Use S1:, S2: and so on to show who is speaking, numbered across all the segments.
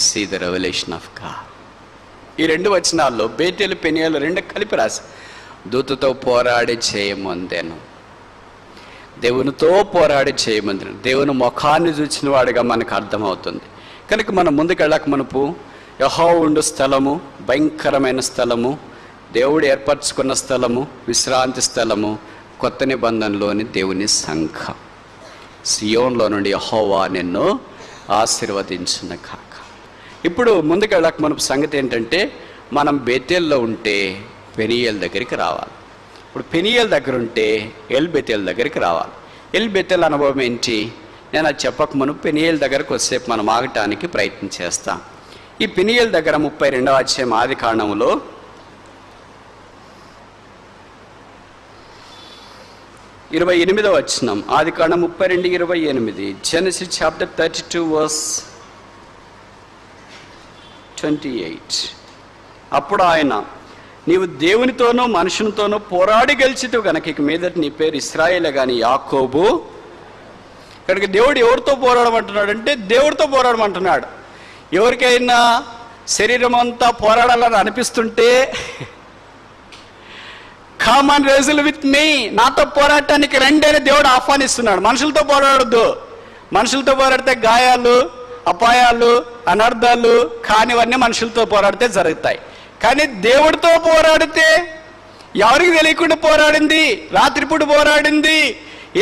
S1: See the revelation of God. ఈ రెండు వచనాల్లో బేతేలు పెనియేలు రెండు కలిపి రాసి, దూతతో పోరాడి చేయమందెను, దేవునితో పోరాడి చేయమందెను. దేవుని ముఖాన్ని చూచిన వాడిగా మనకు అర్థమవుతుంది. కనుక మనం ముందుకెళ్ళక మనపు యెహోవా ఉండు స్థలము, భయంకరమైన స్థలము, దేవుడు ఏర్పరచుకున్న స్థలము, విశ్రాంతి స్థలము, కొత్త నిబంధనలోని దేవుని సంఘం. సియోన్లో నుండి యెహోవా నిన్ను ఆశీర్వదించును కాక. ఇప్పుడు ముందుకెళ్ళక మన సంగతి ఏంటంటే, మనం బేతేల్లో ఉంటే పెనియేలు దగ్గరికి రావాలి. ఇప్పుడు పెనియేలు దగ్గర ఉంటే ఎల్ బేతేల్ దగ్గరికి రావాలి. ఎల్ బేతేల్ అనుభవం ఏంటి? నేను అది చెప్పక మనం పెనియేలు దగ్గరకు వచ్చేపు మనం ఆగటానికి ప్రయత్నం చేస్తాం. ఈ పెనియేలు దగ్గర 32వ అధ్యాయం ఆది కాండంలో 28వ వచనం, ఆది కాండం 32:28, జెనసిస్ చాప్టర్ 32 verse 28. అప్పుడు ఆయన, నీవు దేవునితోనూ మనుషునితోనూ పోరాడి గెలిచితో గనక ఇక మీదట నీ పేరు ఇశ్రాయేలే కానీ యాకోబు. ఇక్కడికి దేవుడు ఎవరితో పోరాడమంటున్నాడు? దేవుడితో పోరాడమంటున్నాడు. ఎవరికైనా శరీరం అంతా పోరాడాలని అనిపిస్తుంటే, come and wrestle with me, నాతో పోరాటానికి రండి అని దేవుడు ఆహ్వానిస్తున్నాడు. మనుషులతో పోరాడొద్దు. మనుషులతో పోరాడితే గాయాలు, అపాయాలు, అనర్థాలు కానివన్నీ మనుషులతో పోరాడితే జరుగుతాయి. కానీ దేవుడితో పోరాడితే ఎవరికి తెలియకుండా పోరాడింది, రాత్రిపూట పోరాడింది,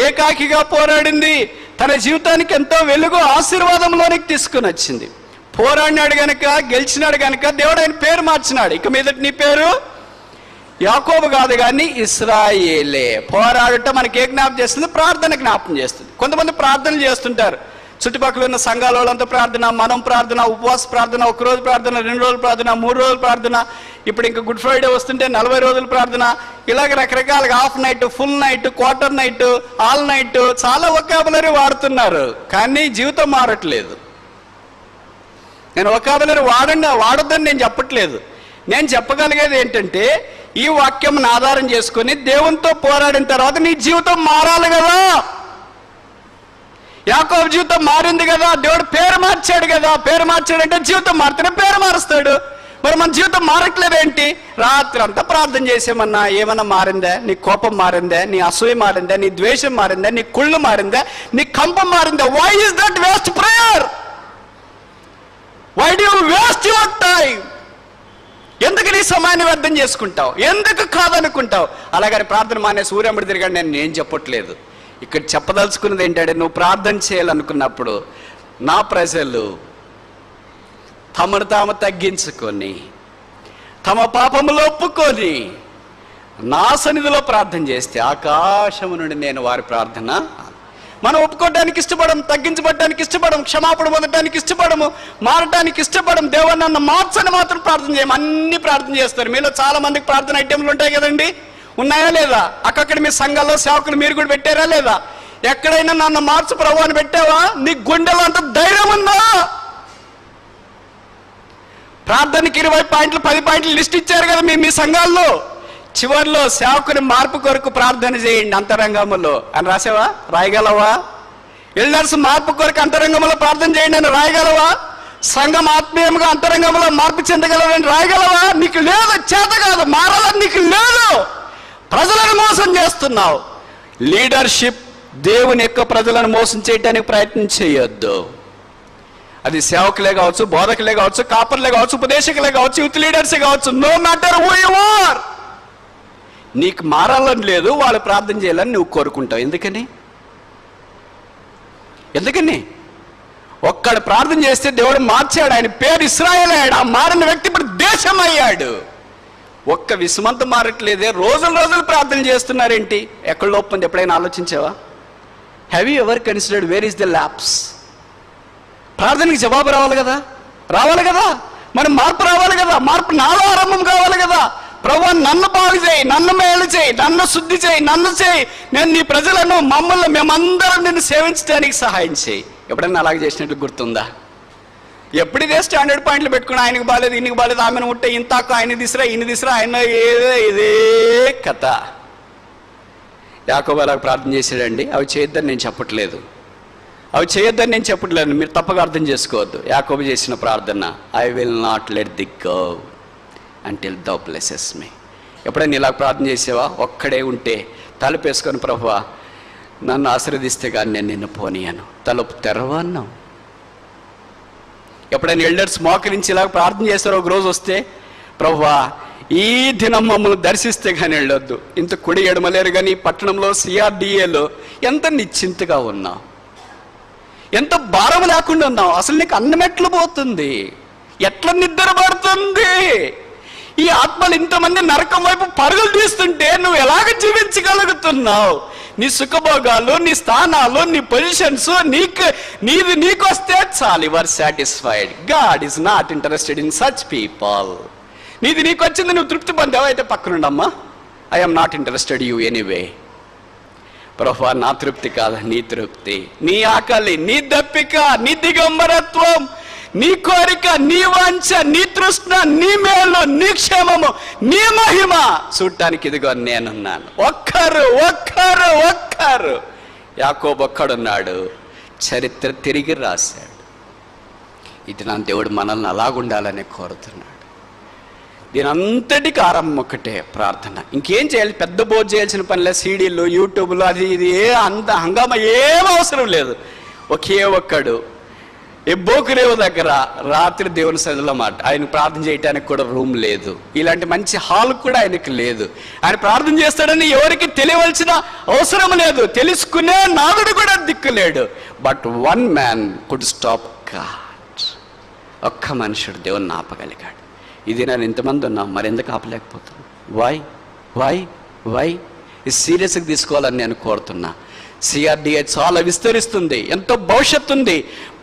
S1: ఏకాకిగా పోరాడింది, తన జీవితానికి ఎంతో వెలుగు ఆశీర్వాదంలోనికి తీసుకుని వచ్చింది. పోరాడినాడు గనక, గెలిచినాడు గనక దేవుడు ఆయన పేరు మార్చినాడు. ఇక మీదట నీ పేరు యాకోబు కాదు కానీ ఇశ్రాయేలే. పోరాడటం మనకి ఏ జ్ఞాపం చేస్తుంది? ప్రార్థన జ్ఞాపం చేస్తుంది. కొంతమంది ప్రార్థనలు చేస్తుంటారు, చుట్టుపక్కల ఉన్న సంఘాల వాళ్ళంతా ప్రార్థన, మనం ప్రార్థన, ఉపవాస ప్రార్థన, 1 రోజు ప్రార్థన, 2 రోజులు ప్రార్థన, 3 రోజులు ప్రార్థన, ఇప్పుడు ఇంకా గుడ్ ఫ్రైడే వస్తుంటే 40 రోజులు ప్రార్థన, ఇలాగ రకరకాలుగా half night, full night, quarter night, all night, చాలా వొకాబులరీ వాడుతున్నారు. కానీ జీవితం మారట్లేదు. నేను వొకాబులరీ వాడొద్దని నేను చెప్పట్లేదు. నేను చెప్పగలిగేది ఏంటంటే, ఈ వాక్యం ఆధారం చేసుకొని దేవునితో పోరాడిన తర్వాత నీ జీవితం మారాలి కదా. యాకోబు జీవితం మారింది కదా, దేవుడు పేరు మార్చాడు కదా. పేరు మార్చాడంటే జీవితం మారితేనే పేరు మారుస్తాడు. మరి మన జీవితం మారట్లేదేంటి? రాత్రి అంతా ప్రార్థన చేసేమన్నా ఏమన్నా మారిందా? నీ కోపం మారిందా? నీ అసూయ మారిందా? నీ ద్వేషం మారిందా? నీ కుళ్ళు మారిందా? నీ కంపం మారిందా? Why is that waste prayer? Why do you waste your time? ఎందుకు నీ సమయాన్ని వ్యర్థం చేసుకుంటావు? ఎందుకు కాదనుకుంటావు? అలాగని ప్రార్థన మానే సూర్యముడి తిరిగాడు నేను చెప్పట్లేదు. ఇక్కడ చెప్పదలుచుకున్నది ఏంటంటే, నువ్వు ప్రార్థన చేయాలనుకున్నప్పుడు నా ప్రజలు తమను తాము తగ్గించుకొని, తమ పాపములు ఒప్పుకొని నా సన్నిధిలో ప్రార్థన చేస్తే ఆకాశము నుండి నేను వారి ప్రార్థన. మనం ఒప్పుకోవడానికి ఇష్టపడం, తగ్గించబడటానికి ఇష్టపడం, క్షమాపణ పొందడానికి ఇష్టపడము, మారటానికి ఇష్టపడం. దేవుడు నన్ను మార్చని మాత్రం ప్రార్థన చేయము. అన్ని ప్రార్థన చేస్తారు. మీలో చాలా మందికి ప్రార్థన ఐటెంలు ఉంటాయి కదండి, ఉన్నాయా లేదా? అక్కడ మీ సంఘాల్లో సేవకులు మీరు కూడా పెట్టారా లేదా? ఎక్కడైనా నన్ను మార్చు ప్రభు అని పెట్టావా? నీ గుండెలో అంత ధైర్యం ఉందా? ప్రార్థనకి 20 పాయింట్లు 10 పాయింట్లు లిస్ట్ ఇచ్చారు కదా మీ సంఘాల్లో. చివరిలో సేవకుని మార్పు కొరకు ప్రార్థన చేయండి అంతరంగంలో అని రాసావా? రాయగలవా? ఎల్డర్స్ మార్పు కొరకు అంతరంగంలో ప్రార్థన చేయండి అని రాయగలవా? సంఘం ఆత్మీయంగా అంతరంగంలో మార్పు చెందగలవని రాయగలవా? నీకు లేదు, చేత కాదు, మారాలని నీకు లేదు. ప్రజలను మోసం చేస్తున్నావు. లీడర్షిప్ దేవుని యొక్క ప్రజలను మోసం చేయడానికి ప్రయత్నం చేయొద్దు. అది సేవకులే కావచ్చు, బోధకులే కావచ్చు, కాపర్లే కావచ్చు, ఉపదేశకులే కావచ్చు, యూత్ లీడర్సే కావచ్చు. No matter who you are. నీకు మారాలని లేదు, వాళ్ళు ప్రార్థన చేయాలని నువ్వు కోరుకుంటావు. ఎందుకని ఒక్కడు ప్రార్థన చేస్తే దేవుడు మార్చాడు. ఆయన పేరు ఇశ్రాయేలు అయ్యాడు. ఆ మారిన వ్యక్తి ఇప్పుడు దేశం అయ్యాడు. ఒక్క విసుమంత మారట్లేదే, రోజులు ప్రార్థన చేస్తున్నారేంటి? ఎక్కడ లోపం ఉంది? ఎప్పుడైనా ఆలోచించావా? Have you ever considered where is the lapse? ప్రార్థనకి జవాబు రావాలి కదా. మరి మార్పు రావాలి కదా. మార్పు నాలో ఆరంభం కావాలి కదా. ప్రభువా, నన్ను బాగు చేయి, నన్ను మేలు చేయి, నన్ను శుద్ధి చేయి, నన్ను చేయి. నేను నీ ప్రజలను, మమ్మల్ని, మేమందరం నిన్ను సేవించడానికి సహాయం చేయి. ఎప్పుడైనా అలాగే చేసినట్టు గుర్తుందా? ఎప్పుడు ఇదే స్టాండర్డ్ పాయింట్లు పెట్టుకుని, ఆయనకు బాగాలేదు, ఈయనకి బాగాలేదు, ఆమెను ఉంటే ఇంతాక, ఆయన తీసురా, ఆయన ఇదే కథ. యాకోబు అలాగ ప్రార్థన చేశాడండి. అవి చేయొద్దని నేను చెప్పట్లేదు. అవి చేయొద్దని నేను చెప్పట్లేదు, మీరు తప్పగా అర్థం చేసుకోవద్దు. యాకోబు చేసిన ప్రార్థన, I will not let thee go until thou blesses me. ఎప్పుడైనా ఇలా ప్రార్థన చేసావా? ఒక్కడే ఉంటే తలుపేసుకొని, ప్రభువా నన్ను ఆశీర్వదిస్తే కానీ నేను నిన్ను పోనీయను, తలుపు తెరవన్నావు. ఎప్పుడైనా ఎల్డర్స్ మోకరించి ఇలా ప్రార్థన చేస్తారో, ఒక రోజు వస్తే ప్రభువా ఈ దినం మమ్మల్ని దర్శిస్తే కానీ వెళ్ళొద్దు. ఇంత కుడి ఎడమలేరు కానీ పట్టణంలో CRDAలో ఎంత నిశ్చింతగా ఉన్నావు, ఎంత భారం లేకుండా ఉన్నావు. అసలు నీకు అన్నమెట్లు పోతుంది, ఎట్లా నిద్ర పడుతుంది? ఈ ఆత్మలు ఇంతమంది నరకం వైపు పరుగులు తీస్తుంటే నువ్వు ఎలాగ జీవించగలుగుతున్నావు? నీ సుఖభోగాలు, నీ స్థానాలు, నీ పొజిషన్స్ నీకు వస్తే చాలు, you are satisfied. God is not interested in such people. నీకు వచ్చింది, నువ్వు తృప్తి పొందావు, అయితే పక్కనుండమ్మా, I'm not interested you anyway. ప్రభువా నా తృప్తి కాదు, నీ తృప్తి, నీ ఆకలి, నీ దప్పిక, నీ దిగంబరత్వం, నీ కోరిక, నీ వాంఛ, నీ తృష్ణ, నీ మేలు, నీ క్షేమము, నీ మహిమ చూడటానికి ఇదిగో నేనున్నాను. ఒక్కరు యాకోబు ఒక్కడున్నాడు, చరిత్ర తిరిగి రాశాడు. ఇది నా దేవుడు మనల్ని అలాగుండాలని కోరుతున్నాడు. దీని అంతటికి ఆరంభం ఒక్కటే, ప్రార్థన. ఇంకేం చేయాలి? పెద్ద బోర్డు చేయాల్సిన పనిలే, సీడీలు, యూట్యూబ్లు, అది ఇది అంత హంగామా ఏం అవసరం లేదు. ఒకే ఒక్కడు ఎబ్బోకురేవు దగ్గర రాత్రి దేవుని సన్నిధిలో మాట, ఆయన ప్రార్థన చేయడానికి కూడా రూమ్ లేదు, ఇలాంటి మంచి హాల్ కూడా ఆయనకి లేదు. ఆయన ప్రార్థన చేస్తాడని ఎవరికి తెలియవలసిన అవసరం లేదు, తెలుసుకునే నాదుడు కూడా దిక్కులేడు. But one man could stop God. ఒక్క మనుషుడు దేవుని ఆపగలిగాడు. ఇది నేను ఇంతమంది ఉన్నాం, మరి ఎందుకు ఆపలేకపోతున్నాను? వై ఇది సీరియస్గా తీసుకోవాలని నేను కోరుతున్నా. CRDA చాలా విస్తరిస్తుంది, ఎంతో భవిష్యత్తు ఉంది.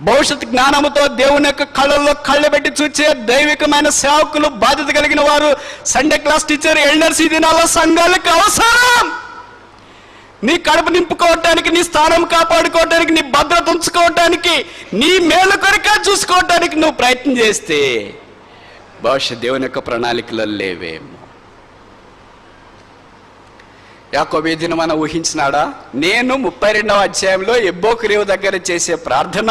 S1: భవిష్యత్తు జ్ఞానంతో దేవుని యొక్క కళ్ళల్లో కళ్ళు పెట్టి చూచే దైవికమైన సేవకులు, బాధ్యత కలిగిన వారు, సండే క్లాస్ టీచర్, ఎల్డర్స్ ఈ దినాల్లో సంఘాలకు అవసరం. నీ కడుపు నింపుకోవటానికి, నీ స్థానం కాపాడుకోవటానికి, నీ భద్రత ఉంచుకోవటానికి, నీ మేలు కొరకే చూసుకోవటానికి నువ్వు ప్రయత్నం చేస్తే బహుశా దేవుని యొక్క ప్రణాళికలో లేవేమో. యాకోబు ఈ దినం మనం ఊహించినాడా? నేను 32వ అధ్యాయంలో ఎబ్బోకురేవు దగ్గర చేసే ప్రార్థన,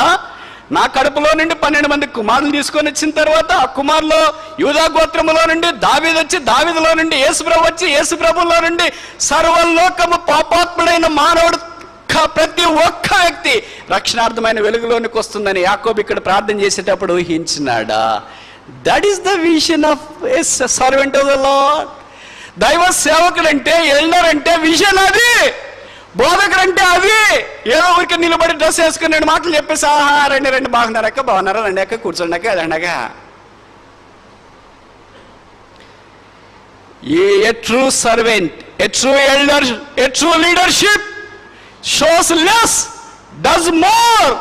S1: నా కడుపులో నుండి 12 మంది కుమారులు తీసుకొని వచ్చిన తర్వాత, ఆ కుమారులో యూదా గోత్రములో నుండి దావీదు వచ్చి, దావీదులో నుండి యేసుప్రభు వచ్చి, యేసుప్రభులో నుండి సర్వలోకము పాపాత్ముడైన మానవుడు ప్రతి ఒక్క వ్యక్తి రక్షణార్థమైన వెలుగులోనికి వస్తుందని యాకోబు ఇక్కడ ప్రార్థన చేసేటప్పుడు ఊహించినాడా? That is the vision of a servant of the Lord. దైవ సేవకుడంటే, ఎల్డర్ అంటే విజన్ అది, బోధకుడంటే అది. ఏదో ఊరికి నిలబడి డ్రెస్ వేసుకుని 2 మాటలు చెప్పేసి, ఆహా రండి బాగున్నారక్క, బాగున్నారా, రండి అక్క, కూర్చోండి అక్క, అదండక. A true servant, a true elder, a true leadership shows less, does more.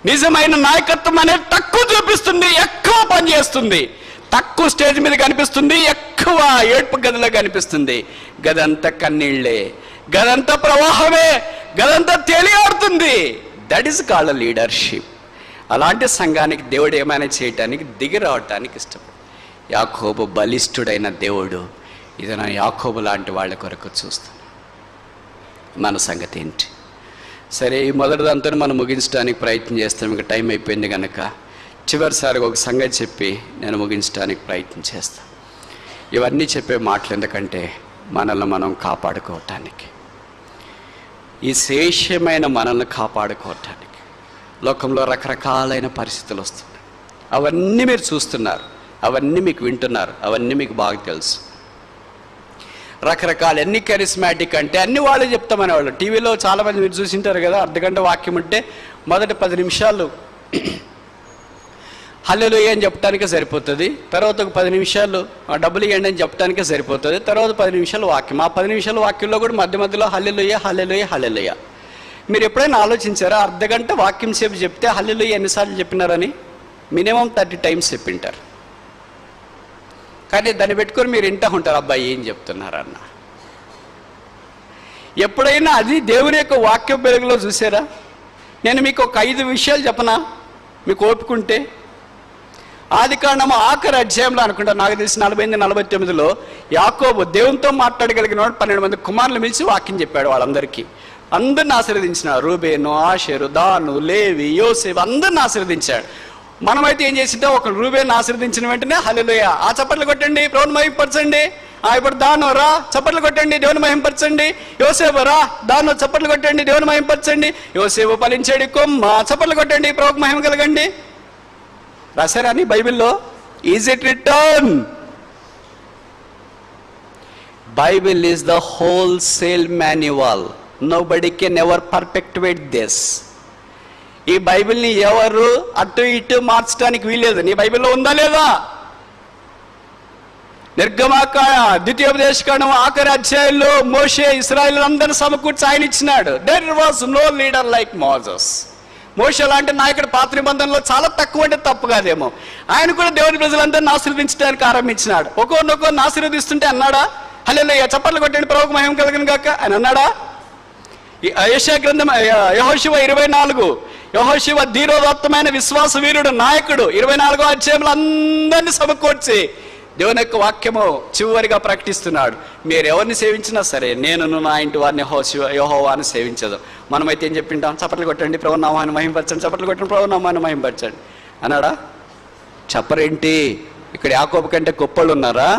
S1: నిజమైన నాయకత్వం అనేది తక్కువ చూపిస్తుంది, ఎక్కువ పనిచేస్తుంది. తక్కువ స్టేజ్ మీద కనిపిస్తుంది, ఎక్కువ ఏడ్పు గదిలో కనిపిస్తుంది. గదంతా కన్నీళ్లే, గదంతా ప్రవాహమే, గదంతా తేలియాడుతుంది. That is called leadership. అలాంటి సంఘానికి దేవుడు ఏమైనా చేయటానికి, దిగి రావటానికి ఇష్టపడు. యాకోబు బలిష్ఠుడైన దేవుడు, ఇది నా యాకోబు లాంటి వాళ్ళ కొరకు చూస్తాను. మన సంగతి ఏంటి? సరే, ఈ మొదటిదంతా మనం ముగించడానికి ప్రయత్నం చేస్తాం. ఇంకా టైం అయిపోయింది కనుక చివరిసారిగా ఒక సంగతి చెప్పి నేను ముగించడానికి ప్రయత్నం చేస్తాను. ఇవన్నీ చెప్పే మాటలు ఎందుకంటే మనల్ని మనం కాపాడుకోవటానికి, ఈ శేషమైన మనల్ని కాపాడుకోవటానికి. లోకంలో రకరకాలైన పరిస్థితులు వస్తున్నాయి, అవన్నీ మీరు చూస్తున్నారు, అవన్నీ మీకు వింటున్నారు, అవన్నీ మీకు బాగా తెలుసు. రకరకాల ఎన్ని కరిస్మాటిక్ అంటే అన్ని వాళ్ళు చెప్తామనేవాళ్ళు. టీవీలో చాలామంది మీరు చూసింటారు కదా, అర్ధగంట వాక్యం ఉంటే మొదటి 10 నిమిషాలు హల్లెలూయా అని చెప్పడానికే సరిపోతుంది. తర్వాత ఒక 10 నిమిషాలు డబ్బులు ఇవ్వండి అని చెప్పడానికే సరిపోతుంది. తర్వాత 10 నిమిషాలు వాక్యం. ఆ 10 నిమిషాల వాక్యంలో కూడా మధ్యలో హల్లెలూయా. మీరు ఎప్పుడైనా ఆలోచించారా? అర్ధగంట వాక్యం సేపు చెప్తే హల్లెలూయా ఎన్నిసార్లు చెప్పినారని? మినిమం 30 టైమ్స్ చెప్పింటారు. కానీ దాన్ని పెట్టుకొని మీరు వింటూ ఉంటారు, అబ్బాయి ఏం చెప్తున్నారన్న. ఎప్పుడైనా అది దేవుని యొక్క వాక్య వెలుగులో చూసారా? నేను మీకు ఒక 5 విషయాలు చెప్పనా, మీకు ఓపుకుంటే. ఆదికాండము ఆఖరి అధ్యాయంలో అనుకుంటా, నాకు తెలిసి 48-49లో యాకోబు దేవునితో మాట్లాడగలిగిన వాడు 12 మంది కుమారులు పిలిచి వాక్యం చెప్పాడు వాళ్ళందరికీ. అందరిని ఆశీర్వదించినాడు. రూబేను, ఆషేరు, దాను, లేవి, యోసేపు అందరిని ఆశీర్వదించాడు. మనమైతే ఏం చేసింటే ఒక రూబేను ఆశీర్వదించిన వెంటనే హల్లెలూయా, ఆ చప్పట్లు కొట్టండి, ప్రభువుని మహిమపరచండి. ఇప్పుడు దాను రా, చప్పట్లు కొట్టండి, దేవుని మహిమపరచండి. యోసేపు రా, దాను చప్పట్లు కొట్టండి, దేవుని మహిమపరచండి. యోసేపు ఫలించాడు కొమ్మ, చప్పట్లు కొట్టండి, ప్రభువుకు మహిమ కలగండి. రాశారా అని బైబిల్లో? Is it written? Bible is the wholesale manual. Nobody can ever perpetuate this. ఈ బైబిల్ని ఎవరు అటు ఇటు మార్చడానికి వీల్లేదు. నీ బైబిల్లో ఉందా లేదా? నిర్గమాకాండ, ద్వితీయోపదేశకాండం ఆఖరి అధ్యాయంలో మోషే ఇశ్రాయేలు అందరిని సమకూర్చి ఆయన ఇచ్చినాడు. There was no leader like Moses. Moshe లాంటి నాయకుడు పాత నిబంధనలో చాలా తక్కువ, అంటే తప్పు కాదేమో. ఆయన కూడా దేవుని ప్రజలందరినీ ఆశీర్వదించడానికి ఆరంభించినాడు. ఒక్కొక్కరిని ఆశీర్వదిస్తుంటే అన్నాడా హల్లెలూయా, చప్పట్లు కొట్టండి, ప్రభువుకు మహిమ కలుగును గాక అని అన్నాడా? యెషయా గ్రంథం యెహోషువ 24, యెహోషువ ధీరోదత్తమైన విశ్వాస వీరుడు, నాయకుడు. 24వ అధ్యాయంలో అందరినీ సమకూర్చి దేవుని యొక్క వాక్యము చివరిగా ప్రకటిస్తున్నాడు. మీరు ఎవరిని సేవించినా సరే నేను నా ఇంటి వారిని యెహోవాను సేవించదు. మనమైతే ఏం చెప్పింటాం? చప్పట్లు కొట్టండి, ప్రభువు నామాన్ని మహిమపరచండి, చప్పట్లు కొట్టండి, ప్రభువు నామాన్ని మహిమపరచండి అన్నాడా? చెప్పరేంటి? ఇక్కడ యాకోబు కంటే గొప్పళ్ళు ఉన్నారా?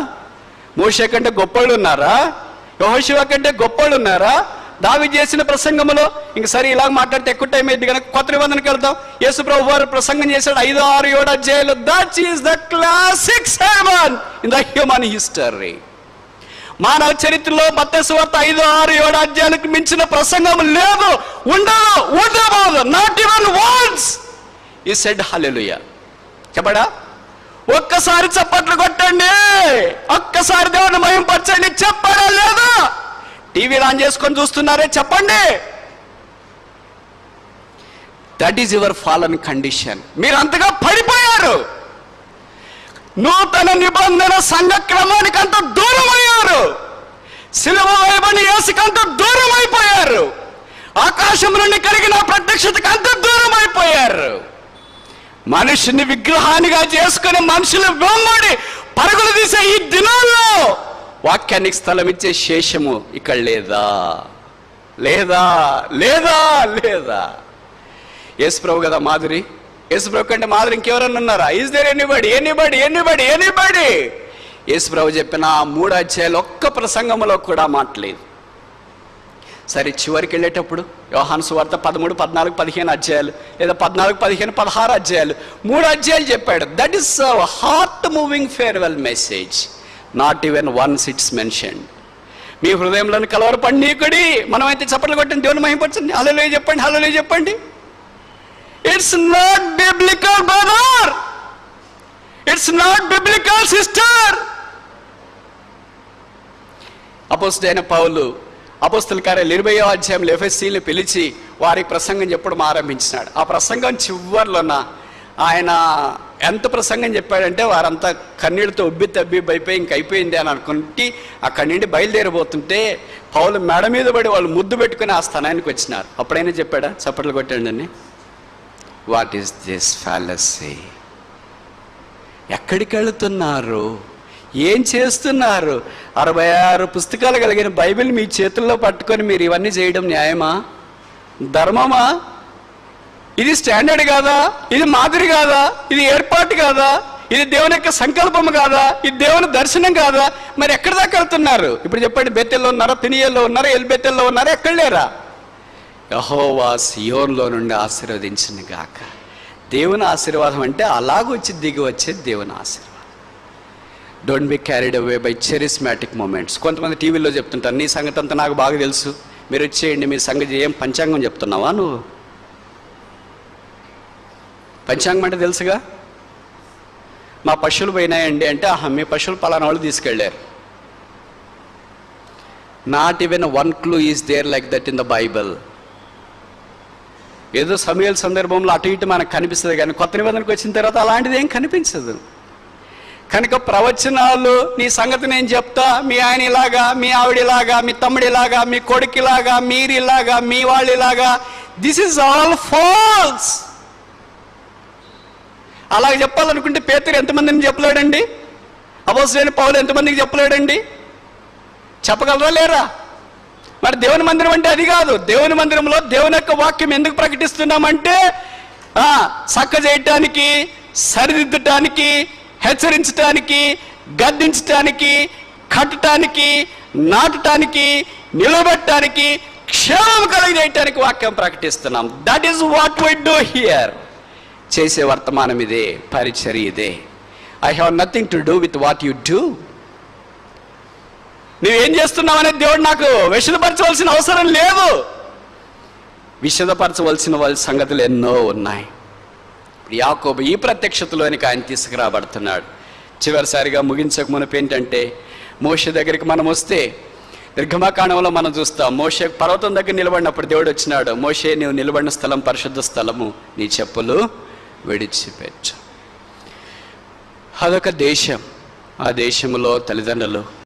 S1: మోషే కంటే గొప్పళ్ళు ఉన్నారా? యెహోషువ కంటే గొప్పళ్ళు ఉన్నారా? దావీదు చేసిన ప్రసంగంలో ఇంక సరే ఇలాగ మాట్లాడితే ఎక్కువ టైం అయింది కనుక కొత్త నిబంధనకి వెళ్తాం. యేసు ప్రభు వారు ప్రసంగం చేశాడు 5, 6, 7 అధ్యాయాలు. That is the classic sermon in the human history. మానవ చరిత్రలో మత్తయి సువార్త 5, 6, 7 అధ్యాయాలకు మించిన ప్రసంగం లేదు, ఉండబోదు. Not even once he said hallelujah. చెప్పడా? ఒక్కసారి చప్పట్లు కొట్టండి, ఒక్కసారి దేవుని మహిమపరచండి. చెప్పడా లేదా? టీవీలు ఆన్ చేసుకొని చూస్తున్నారే, చెప్పండి. That is your fallen condition. మీరు అంతగా పడిపోయారు. నూతన నిబంధన సంఘ క్రమానికి అంత దూరం అయ్యారు. సిలువ వేయబడిన యేసుకి అంత దూరం అయిపోయారు. ఆకాశం నుండి కలిగిన ప్రత్యక్షతకు అంత దూరం అయిపోయారు. మనిషిని విగ్రహానిగా చేసుకుని మనుషులు వెంబడి పరుగులు తీసే ఈ దినాల్లో వాక్యానికి స్థలం ఇచ్చే శేషము ఇక్కడ లేదా? లేదా లేదా లేదా? యేసు ప్రభు కదా మాదిరి. యేసు ప్రభు కంటే మాదిరి ఇంకెవరన్నా ఉన్నారా? Is there anybody? Anybody? Anybody? Anybody? Yesu ప్రభు చెప్పిన 3 అధ్యాయాలు ఒక్క ప్రసంగంలో కూడా మాట్లేదు. సరే, చివరికి వెళ్ళేటప్పుడు యోహాను సువార్త 13, 14, 15 అధ్యాయాలు, లేదా 14, 15, 16 అధ్యాయాలు, 3 అధ్యాయాలు చెప్పాడు. That is heart moving farewell message. Not even once it's mentioned. మీ హృదయంలోని కలవరపడనీకుడి. మనమైతే చప్పట్లు కొట్టండి, దేవుని మహిమపరచండి, హల్లెలూయా చెప్పండి, హల్లెలూయా చెప్పండి. It's not biblical brother, it's not biblical sister. అపోస్తలుడైన పౌలు అపోస్తల కార్యాలు 20వ అధ్యాయంలో ఎఫెసీని పిలిచి వారికి ప్రసంగం చెప్పడం ఆరంభించినాడు. ఆ ప్రసంగం చివరిలోన ఆయన ఎంత ప్రసంగం చెప్పాడంటే వారంతా కన్నీళ్ళతో ఉబ్బి తబ్బిబ్బైపోయి ఇంక అయిపోయింది అని అనుకుంటే ఆ కన్నీండి బయలుదేరబోతుంటే పౌలు మెడ మీద పడి వాళ్ళు ముద్దు పెట్టుకుని ఆ స్థానానికి వచ్చినారు. అప్పుడైనా చెప్పాడా? చప్పట్లు కొట్టండి అని. What is this fallacy? ఎక్కడికి వెళుతున్నారు? ఏం చేస్తున్నారు? 66 పుస్తకాలు కలిగిన బైబిల్ మీ చేతుల్లో పట్టుకొని మీరు ఇవన్నీ చేయడం న్యాయమా? ధర్మమా? ఇది స్టాండర్డ్ కాదా? ఇది మాదిరి కాదా? ఇది ఏర్పాటు కాదా? ఇది దేవుని యొక్క సంకల్పం కాదా? ఇది దేవుని దర్శనం కాదా? మరి ఎక్కడి దాకా వెళ్తున్నారు? ఇప్పుడు చెప్పండి. బెతెల్లో ఉన్నారా? పెనియేల్లో ఉన్నారా? ఎల్బెతెల్లో ఉన్నారా? ఎక్కడ లేరా? యెహోవా సియోన్లో నుండి ఆశీర్వదించును గాక. దేవుని ఆశీర్వాదం అంటే అలాగొచ్చి దిగి వచ్చే దేవుని ఆశీర్వాదం. Don't be carried away by charismatic moments. కొంతమంది టీవీలో చెప్తుంటారు, నీ సంగతి అంతా నాకు బాగా తెలుసు, మీరు వచ్చేయండి, మీ సంగతి ఏం పంచాంగం చెప్తున్నావా నువ్వు? పంచాంగం అంటే తెలుసుగా. మా పశువులు పోయినాయండి అంటే మీ పశువులు పలానా వాళ్ళు తీసుకెళ్ళారు. Not even one clue is there like that in the Bible. ఏదో సమయాల సందర్భంలో అటు ఇటు మనకు కనిపిస్తుంది, కానీ కొత్త నిబంధనకు వచ్చిన తర్వాత అలాంటిది ఏం కనిపించదు. కనుక ప్రవచనాలు, నీ సంగతి నేను చెప్తా, మీ ఆయన ఇలాగా, మీ ఆవిడిలాగా, మీ తమ్ముడిలాగా, మీ కొడుకులాగా, మీరిలాగా, మీ వాళ్ళిలాగా, దిస్ ఈజ్ ఆల్ ఫాల్స్. అలాగ చెప్పాలనుకుంటే పేతురు ఎంతమందిని చెప్పలేడండి? అపోస్తలుడైన పౌలు ఎంతమందికి చెప్పలేడండి? చెప్పగలరా లేరా? మరి దేవుని మందిరం అంటే అది కాదు. దేవుని మందిరంలో దేవుని యొక్క వాక్యం ఎందుకు ప్రకటిస్తున్నామంటే చక్క చేయటానికి, సరిదిద్దటానికి, హెచ్చరించటానికి, గద్దించటానికి, కట్టడానికి, నాటటానికి, నిలబెట్టడానికి, క్షేమం కలిగజేయటానికి వాక్యం ప్రకటిస్తున్నాం. That is what we do here. చేసే వర్తమానం ఇదే, పరిచర్య ఇదే. I have nothing to do with what you do. నువ్వేం చేస్తున్నావు అనేది దేవుడు నాకు విషదపరచవలసిన అవసరం లేదు. విషదపరచవలసిన వాళ్ళ సంగతులు ఎన్నో ఉన్నాయి. యాకోబు ఈ ప్రత్యక్షతలోనికి ఆయన తీసుకురాబడుతున్నాడు. చివరిసారిగా ముగించక మునుపు ఏంటంటే, మోషే దగ్గరికి మనం వస్తే నిర్గమకాండంలో మనం చూస్తాం. మోషే పర్వతం దగ్గర నిలబడినప్పుడు దేవుడు వచ్చినాడు. మోషే, నీవు నిలబడిన స్థలం పరిశుద్ధ స్థలము, నీ చెప్పులు విడిచిపెట్టు. అదొక దేశం. ఆ దేశంలో తల్లిదండ్రులు